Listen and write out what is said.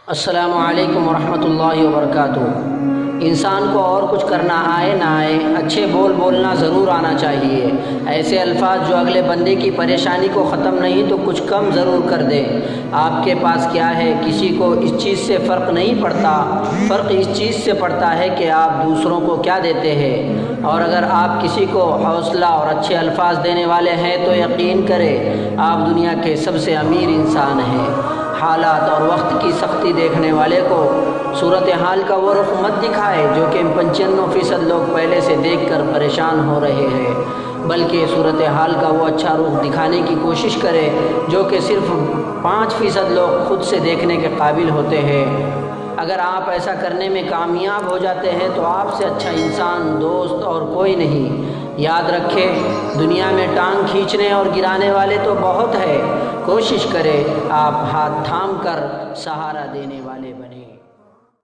السلام علیکم ورحمۃ اللہ وبرکاتہ۔ انسان کو اور کچھ کرنا آئے نہ آئے، اچھے بولنا ضرور آنا چاہیے۔ ایسے الفاظ جو اگلے بندے کی پریشانی کو ختم نہیں تو کچھ کم ضرور کر دے۔ آپ کے پاس کیا ہے، کسی کو اس چیز سے فرق نہیں پڑتا، فرق اس چیز سے پڑتا ہے کہ آپ دوسروں کو کیا دیتے ہیں۔ اور اگر آپ کسی کو حوصلہ اور اچھے الفاظ دینے والے ہیں تو یقین کریں آپ دنیا کے سب سے امیر انسان ہیں۔ حالات اور وقت کی سختی دیکھنے والے کو صورتحال کا وہ رخ مت دکھائے جو کہ 95% لوگ پہلے سے دیکھ کر پریشان ہو رہے ہیں، بلکہ صورتحال کا وہ اچھا رخ دکھانے کی کوشش کرے جو کہ صرف 5% لوگ خود سے دیکھنے کے قابل ہوتے ہیں۔ اگر آپ ایسا کرنے میں کامیاب ہو جاتے ہیں تو آپ سے اچھا انسان، دوست اور کوئی نہیں۔ یاد رکھیں، دنیا میں ٹانگ کھینچنے اور گرانے والے تو بہت ہیں، کوشش کریں آپ ہاتھ تھام کر سہارا دینے والے بنیں۔